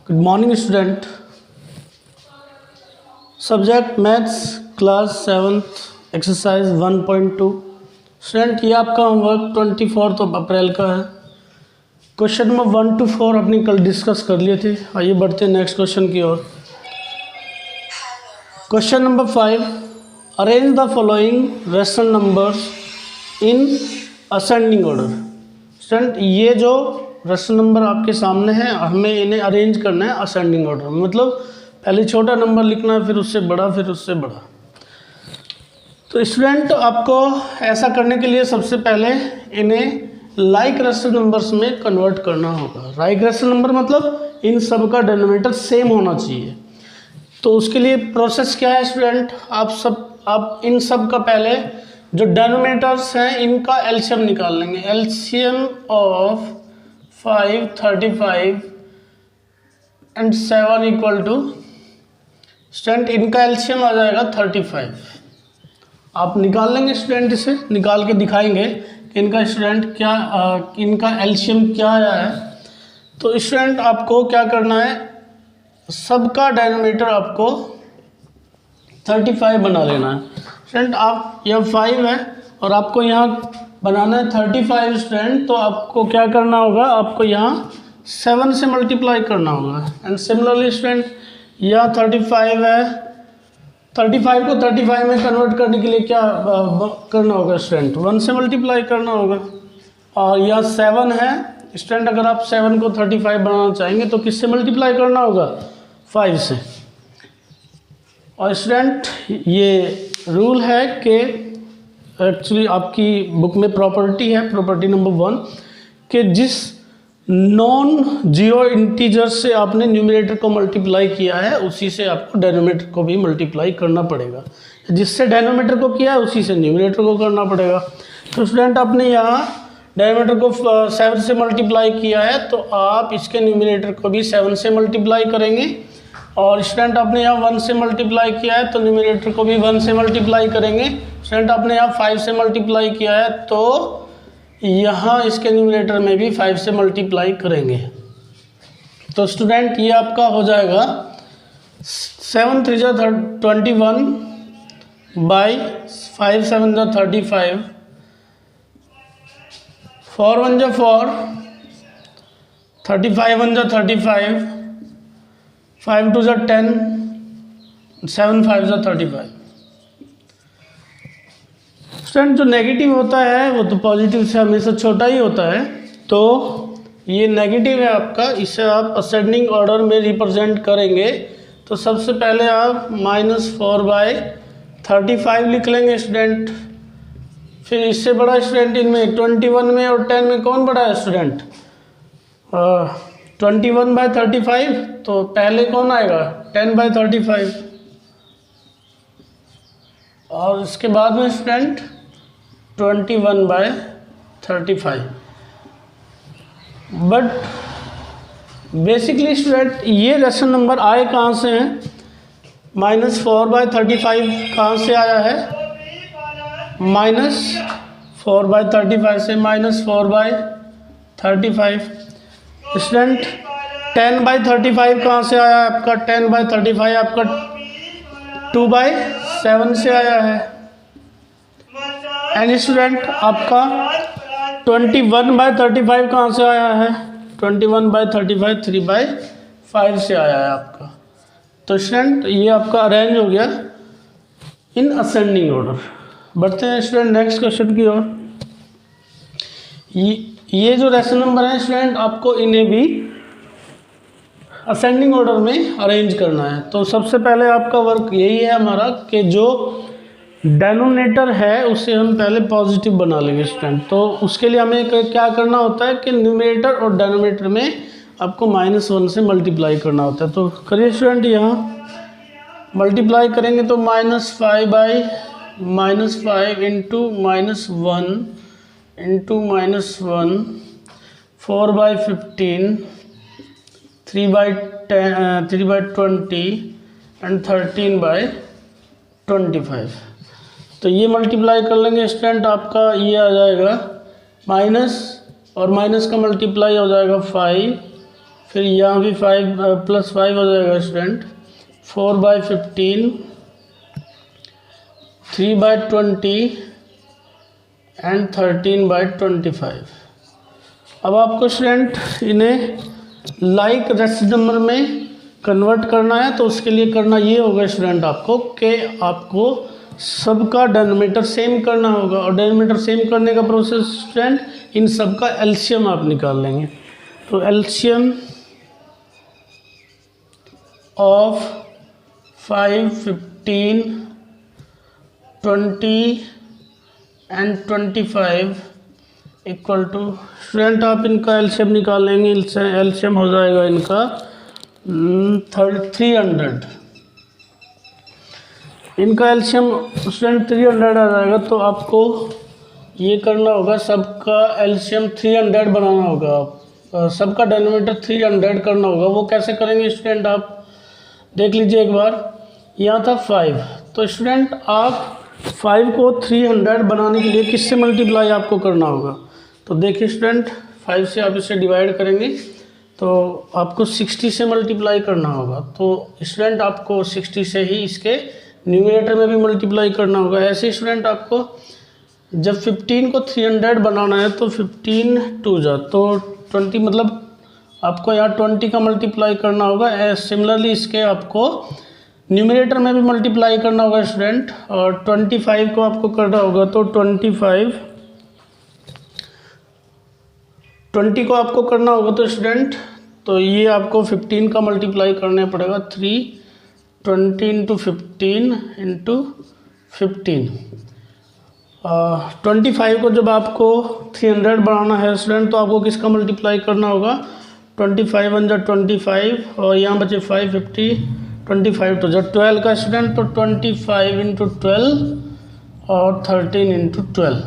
Good morning student. Subject maths class 7th exercise 1.2। Student ये आपका homework 24 अप्रैल का है। क्वेश्चन नंबर 1 to 4 अपनी कल डिस्कस कर लिए थे। आइए बढ़ते हैं नेक्स्ट क्वेश्चन की ओर। Question number 5, arrange the following rational numbers in ascending order. Student ये जो रेशनल नंबर आपके सामने है, हमें इन्हें अरेंज करना है असेंडिंग ऑर्डर में, मतलब पहले छोटा नंबर लिखना है, फिर उससे बड़ा, फिर उससे बड़ा। तो स्टूडेंट आपको ऐसा करने के लिए सबसे पहले इन्हें लाइक रेशनल नंबर्स में कन्वर्ट करना होगा। लाइक रेशनल नंबर मतलब इन सब का डिनोमिनेटर सेम होना चाहिए। तो उसके लिए प्रोसेस क्या है स्टूडेंट, आप इन सब का पहले जो डिनोमिनेटर्स हैं इनका एलसीएम निकाल लेंगे। LCM of 5, 35 and 7 equal to, student इनका एलसीएम आ जाएगा 35। आप निकाल लेंगे स्टूडेंट, इसे निकाल के दिखाएंगे कि इनका स्टूडेंट क्या इनका एलसीएम क्या आया है। तो स्टूडेंट आपको क्या करना है, सबका डिनोमिनेटर आपको 35 बना लेना है। स्टूडेंट आप यह 5 है और आपको यहाँ बनाना है 35 स्टूडेंट। तो आपको क्या करना होगा, आपको यहाँ 7 से मल्टीप्लाई करना होगा। एंड सिमिलरली स्टूडेंट यह 35 है, 35 को 35 में कन्वर्ट करने के लिए क्या करना होगा स्टूडेंट, 1 से मल्टीप्लाई करना होगा। और यह 7 है स्टूडेंट, अगर आप 7 को 35 बनाना चाहेंगे तो किससे मल्टीप्लाई करना होगा, 5 से। और स्टूडेंट ये रूल है कि एक्चुअली आपकी बुक में प्रॉपर्टी है, प्रॉपर्टी नंबर 1, कि जिस नॉन जीरो इंटीजर से आपने न्यूमरेटर को मल्टीप्लाई किया है उसी से आपको डिनोमिनेटर को भी मल्टीप्लाई करना पड़ेगा। जिससे डिनोमिनेटर को किया है उसी से न्यूमरेटर को करना पड़ेगा। तो स्टूडेंट आपने यहाँ डिनोमिनेटर को 7 से मल्टीप्लाई किया है, तो आप इसके न्यूमरेटर को भी 7 से मल्टीप्लाई करेंगे। और स्टूडेंट आपने यहाँ 1 से मल्टीप्लाई किया है तो न्यूमरेटर को भी 1 से मल्टीप्लाई करेंगे। स्टूडेंट आपने यहाँ 5 से मल्टीप्लाई किया है तो यहाँ इसके न्यूमरेटर में भी 5 से मल्टीप्लाई करेंगे। तो स्टूडेंट ये आपका हो जाएगा 7 3 21 बाई 5 7 35, 4 1 4, 35 1 35, 5 2 10, 7 5 35। स्टूडेंट जो नेगेटिव होता है वो तो पॉजिटिव से हमेशा छोटा ही होता है। तो ये नेगेटिव है आपका, इसे आप असेंडिंग ऑर्डर में रिप्रेजेंट करेंगे। तो सबसे पहले आप -4/35 लिख लेंगे स्टूडेंट। फिर इससे बड़ा स्टूडेंट इनमें 21 में और 10 में कौन बड़ा है स्टूडेंट, 21/35। तो पहले कौन आएगा, 10/35। और इसके बाद में स्टूडेंट 21/35। बट बेसिकली स्टूडेंट ये रेशनल नंबर आए कहाँ से हैं, -4/35 कहाँ से आया है, -4/35 से -4/35। स्टूडेंट 10/35 कहाँ से आया है आपका, 10/35 आपका 2/7 से आया है। एंड स्टूडेंट आपका 21/35 कहाँ से आया है, 21/35 3/5 से आया है आपका। तो स्टूडेंट ये आपका अरेंज हो गया इन असेंडिंग ऑर्डर। बढ़ते हैं स्टूडेंट नेक्स्ट क्वेश्चन की ओर। ये जो रेशनल नंबर है स्टूडेंट आपको इन्हें भी असेंडिंग ऑर्डर में अरेंज करना है। तो सबसे पहले आपका वर्क यही है हमारा कि जो डिनोमिनेटर है उसे हम पहले पॉजिटिव बना लेंगे स्टूडेंट। तो उसके लिए हमें क्या करना होता है कि न्यूमरेटर और डिनोमिनेटर में आपको -1 से मल्टीप्लाई करना होता है। तो करिए स्टूडेंट, यहाँ मल्टीप्लाई करेंगे तो -5/-5 इंटू -1 इंटू -1, 4/15, 3/20 एंड 13/25। तो ये मल्टीप्लाई कर लेंगे स्टूडेंट, आपका ये आ जाएगा माइनस और माइनस का मल्टीप्लाई हो जाएगा 5, फिर यहाँ भी 5 + 5 हो जाएगा स्टूडेंट 4/15, 3/20 एंड 13/25। अब आपको स्टूडेंट इन्हें लाइक रेशनल नंबर में कन्वर्ट करना है, तो उसके लिए करना ये होगा स्टूडेंट आपको कि आपको सबका डिनोमिनेटर सेम करना होगा। और डिनोमिनेटर सेम करने का प्रोसेस स्टूडेंट, इन सब का एलसीएम आप निकाल लेंगे। तो LCM of 5, 15, 20 and 25 equal to student, आप इनका एलसीएम निकाल लेंगे। एलसीएम हो जाएगा इनका 300। इनका एलसीएम स्टूडेंट 300 आ जाएगा। तो आपको ये करना होगा, सबका एलसीएम 300 बनाना होगा, सबका डिनोमिनेटर 300 करना होगा। वो कैसे करेंगे स्टूडेंट, आप देख लीजिए एक बार। यहाँ था 5, तो स्टूडेंट आप 5 को 300 बनाने के लिए किससे मल्टीप्लाई आपको करना होगा। तो देखिए स्टूडेंट, 5 से आप इसे डिवाइड करेंगे तो आपको 60 से मल्टीप्लाई करना होगा। तो स्टूडेंट आपको 60 से ही इसके न्यूमरेटर में भी मल्टीप्लाई करना होगा। ऐसे स्टूडेंट आपको जब 15 को 300 बनाना है तो 15 2 जा तो 20, मतलब आपको यहाँ 20 का मल्टीप्लाई करना होगा। सिमिलरली इसके आपको न्यूमरेटर में भी मल्टीप्लाई करना होगा स्टूडेंट, और 25 को आपको करना होगा। तो 20 को आपको करना होगा तो स्टूडेंट, तो ये आपको 15 का मल्टीप्लाई करना पड़ेगा। 320 × 15 × 15। 25 को जब आपको 300 बनाना है स्टूडेंट, तो आपको किसका मल्टीप्लाई करना होगा, 25 × 25 और यहाँ बचे 5, 50, 25 तो जब 12 का स्टूडेंट, तो 25 × 12 और 13 × 12।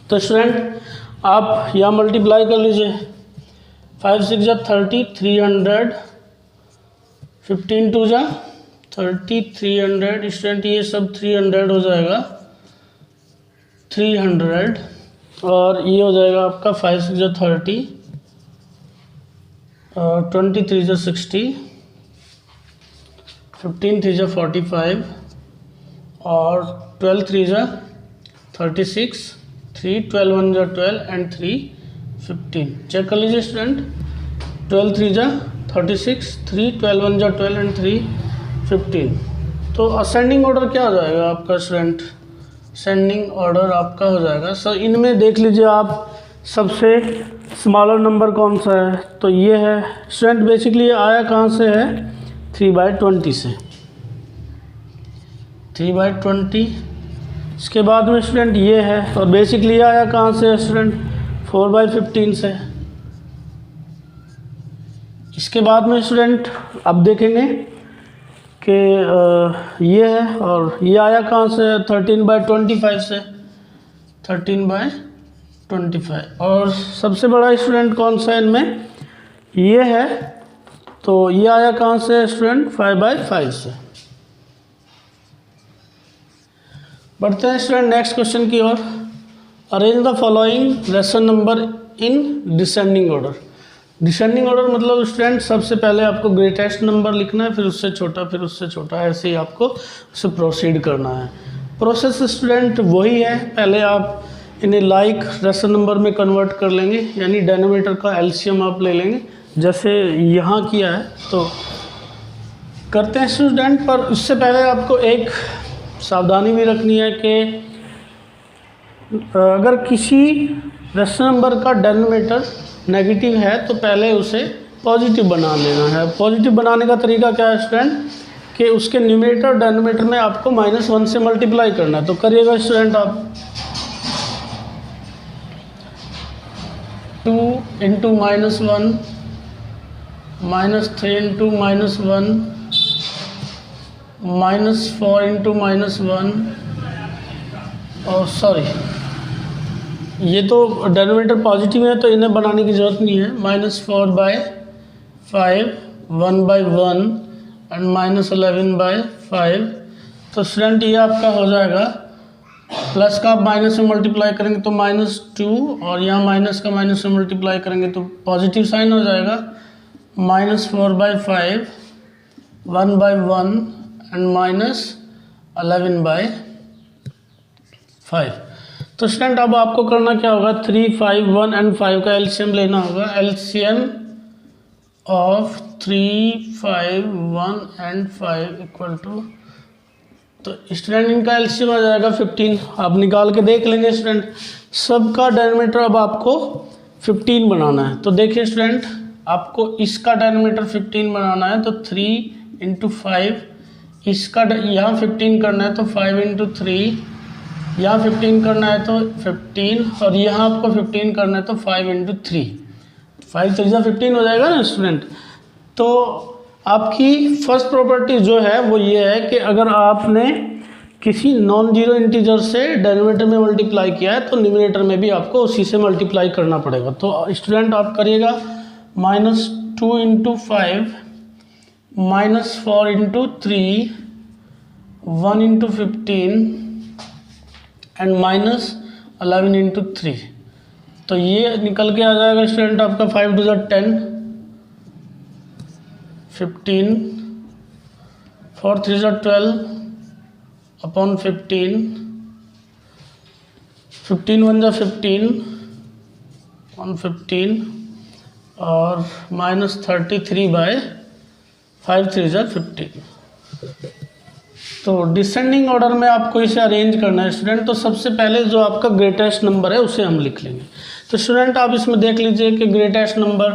तो स्टूडेंट आप यहाँ मल्टीप्लाई कर लीजिए। 5 6 जा 30, 300, 15 2 जा 30, 300 स्टूडेंट, ये सब 300 हो जाएगा 300, और ये हो जाएगा आपका 5 6 जा 30, 23 जा 60, 15 3 जा 45 और 12 3 जा 36, 3 12 1 जा 12 एंड 3 15। चेक कर लीजिए स्टूडेंट, 12 3 जा 36, 3 12 1 जा 12 एंड 3 15। तो असेंडिंग ऑर्डर क्या हो जाएगा आपका स्टूडेंट, असेंडिंग ऑर्डर आपका हो जाएगा। सर इनमें देख लीजिए आप, सबसे स्मॉलर नंबर कौन सा है, तो ये है स्टूडेंट। बेसिकली ये आया कहाँ से है, 3/20 से, 3/20। इसके बाद में स्टूडेंट ये है, और बेसिकली ये आया कहाँ से है स्टूडेंट, 4/15 से। इसके बाद में स्टूडेंट अब देखेंगे कि ये है, और ये आया कहाँ से, 13/25 से, 13/25। और सबसे बड़ा स्टूडेंट कौन सा है इनमें, ये है। तो ये आया कहाँ से स्टूडेंट, 5/5 से। बढ़ते हैं स्टूडेंट नेक्स्ट क्वेश्चन की ओर। Arrange the following rational number in descending order. Descending order मतलब स्टूडेंट सबसे पहले आपको ग्रेटेस्ट नंबर लिखना है, फिर उससे छोटा, फिर उससे छोटा, ऐसे ही आपको उससे प्रोसीड करना है। प्रोसेस स्टूडेंट वही है, पहले आप इन्हें लाइक रेशनल नंबर में कन्वर्ट कर लेंगे, यानी डिनोमिनेटर का एलसीएम आप ले लेंगे, जैसे यहाँ किया है तो करते हैं स्टूडेंट। पर उससे पहले आपको एक सावधानी भी रखनी है कि अगर किसी रेशनल नंबर का डिनोमिनेटर नेगेटिव है तो पहले उसे पॉजिटिव बना लेना है। पॉजिटिव बनाने का तरीका क्या है स्टूडेंट, कि उसके न्यूमरेटर और डिनोमिनेटर में आपको -1 से मल्टीप्लाई करना है। तो करिएगा स्टूडेंट आप, 2 × -1, -3 × -1, -4 × -1, और सॉरी ये तो डिनोमिनेटर पॉजिटिव है तो इन्हें बनाने की ज़रूरत नहीं है। -4/5, 1/1 एंड -11/5। तो स्टूडेंट ये आपका हो जाएगा, प्लस का आप माइनस में मल्टीप्लाई करेंगे तो -2, और यहाँ माइनस का माइनस में मल्टीप्लाई करेंगे तो पॉजिटिव साइन हो जाएगा। -4/5, 1/1 एंड -11/5। तो स्टूडेंट अब आपको करना क्या होगा, 3, 5, 1 एंड 5 का एलसीएम लेना होगा। LCM of 3, 5, 1 and 5 equal to, तो स्टूडेंट इनका एलसीएम आ जाएगा 15। आप निकाल के देख लेंगे स्टूडेंट। सबका डिनोमिनेटर अब आपको 15 बनाना है। तो देखिए स्टूडेंट, आपको इसका डिनोमिनेटर 15 बनाना है, तो 3 × 5, इसका यहाँ 15 करना है तो 5 × 3, यहाँ 15 करना है तो 15, और यहाँ आपको 15 करना है तो 5 × 3, 5 3 15 हो जाएगा ना स्टूडेंट। तो आपकी फर्स्ट प्रॉपर्टी जो है वो ये है कि अगर आपने किसी नॉन जीरो इंटीजर से डिनोमिनेटर में मल्टीप्लाई किया है तो न्यूमरेटर में भी आपको उसी से मल्टीप्लाई करना पड़ेगा। तो स्टूडेंट आप करिएगा -2 × 5, -4 × 3, 1 × 15 एंड -11 × 3। तो ये निकल के आ जाएगा स्टूडेंट आपका 5 2 10, 15, 4 3 12 अपॉन 15, 15 1 15, 115 और -33/5 3 15। तो डिसेंडिंग ऑर्डर में आपको इसे अरेंज करना है स्टूडेंट। तो सबसे पहले जो आपका ग्रेटेस्ट नंबर है उसे हम लिख लेंगे। तो स्टूडेंट आप इसमें देख लीजिए कि ग्रेटेस्ट नंबर,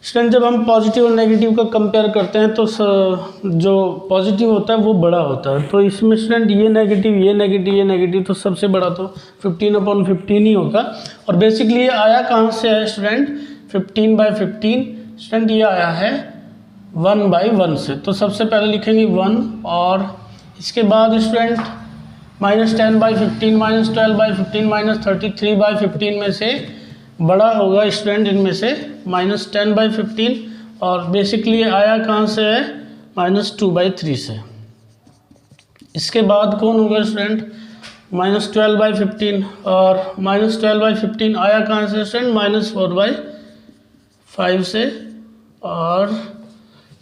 स्टूडेंट जब हम पॉजिटिव और नेगेटिव का कंपेयर करते हैं तो जो पॉजिटिव होता है वो बड़ा होता है। तो इसमें स्टूडेंट ये नेगेटिव, ये नेगेटिव, ये नेगेटिव, तो सबसे बड़ा तो 15/15 ही होगा। और बेसिकली ये आया कहाँ से है स्टूडेंट, 15/15। स्टूडेंट ये आया है 1/1 से। तो सबसे पहले लिखेंगे 1, और इसके बाद स्टूडेंट -10/15, -12/15, -33/15 में से बड़ा होगा स्टूडेंट इनमें से -10/15, और बेसिकली आया कहाँ से है, -2/3 से। इसके बाद कौन होगा स्टूडेंट, -12/15, और -12/15 आया कहाँ से स्टूडेंट, -4/5 से, और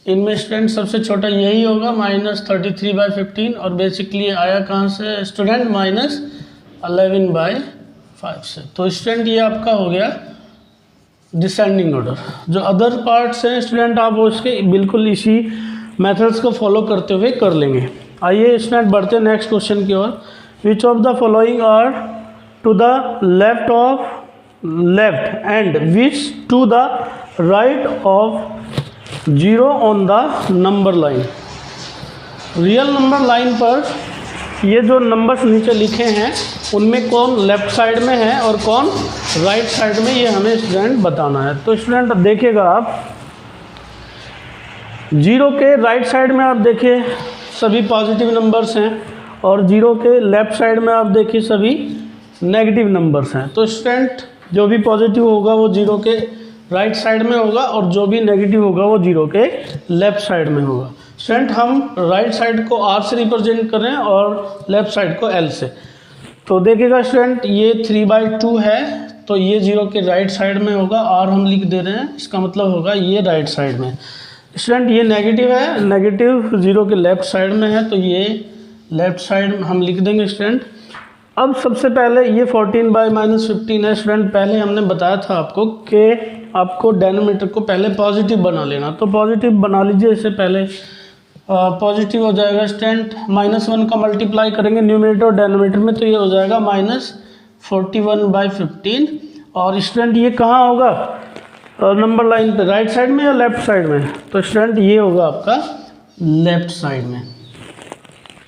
इनमें स्टूडेंट सबसे छोटा यही होगा -33/15, और बेसिकली आया कहाँ से स्टूडेंट, -11/5 से। तो स्टूडेंट ये आपका हो गया डिसेंडिंग ऑर्डर। जो अदर पार्ट्स हैं स्टूडेंट आप उसके बिल्कुल इसी मेथड्स को फॉलो करते हुए कर लेंगे। आइए स्टूडेंट बढ़ते हैं नेक्स्ट क्वेश्चन की ओर। Which of the following are to the left of left and which to the right of 0 on the number line. Real number line पर ये जो नंबर्स नीचे लिखे हैं उनमें कौन लेफ्ट साइड में है और कौन राइट साइड में, ये हमें स्टूडेंट बताना है। तो स्टूडेंट देखिएगा आप 0 के राइट साइड में आप देखिए सभी पॉजिटिव नंबर्स हैं, और 0 के लेफ्ट साइड में आप देखिए सभी नेगेटिव नंबर्स हैं। तो स्टूडेंट जो भी पॉजिटिव होगा वो 0 के राइट साइड में होगा, और जो भी नेगेटिव होगा वो 0 के लेफ्ट साइड में होगा। स्टूडेंट हम राइट साइड को R से रिप्रेजेंट कर रहे हैं और लेफ्ट साइड को L से। तो देखिएगा स्टूडेंट ये 3/2 है, तो ये 0 के राइट साइड में होगा, R हम लिख दे रहे हैं, इसका मतलब होगा ये राइट साइड में। स्टूडेंट ये नेगेटिव है, नेगेटिव 0 के लेफ्ट साइड में है, तो ये लेफ्ट साइड हम लिख देंगे स्टूडेंट। अब सबसे पहले ये 14/-15 है स्टूडेंट। पहले हमने बताया था आपको कि आपको डिनोमिनेटर को पहले पॉजिटिव बना लेना, तो पॉजिटिव बना लीजिए। इससे पहले पॉजिटिव हो जाएगा स्टूडेंट, -1 का मल्टीप्लाई करेंगे न्यूमरेटर और डिनोमिनेटर में, तो ये हो जाएगा -41/15। और स्टूडेंट ये कहाँ होगा नंबर लाइन पे, राइट साइड में या लेफ्ट साइड में, तो स्टूडेंट ये होगा आपका लेफ्ट साइड में।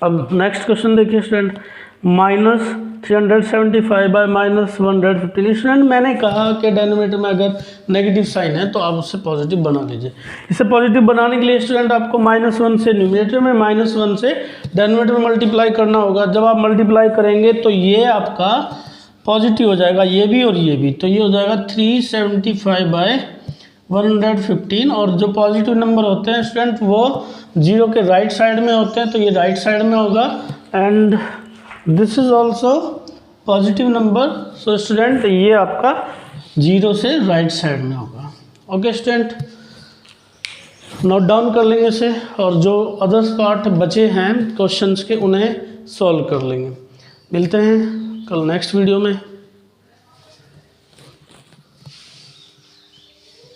अब नेक्स्ट क्वेश्चन देखिए स्टूडेंट, -375/-115। स्टूडेंट मैंने कहा कि डिनोमिनेटर में अगर नेगेटिव साइन है तो आप उससे पॉजिटिव बना लीजिए। इसे पॉजिटिव बनाने के लिए स्टूडेंट आपको -1 से न्यूमरेटर में, -1 से डिनोमिनेटर में मल्टीप्लाई करना होगा। जब आप मल्टीप्लाई करेंगे तो ये आपका पॉजिटिव हो जाएगा, ये भी और ये भी, तो ये हो जाएगा 375/115। और जो पॉजिटिव नंबर होते हैं स्टूडेंट वो 0 के राइट साइड में होते हैं, तो ये राइट साइड में होगा, and this is also positive number. So student ये आपका 0 से राइट साइड में होगा। ओके स्टूडेंट, नोट डाउन कर लेंगे इसे और जो अदर्स पार्ट बचे हैं क्वेश्चंस के उन्हें सॉल्व कर लेंगे। मिलते हैं कल नेक्स्ट वीडियो में।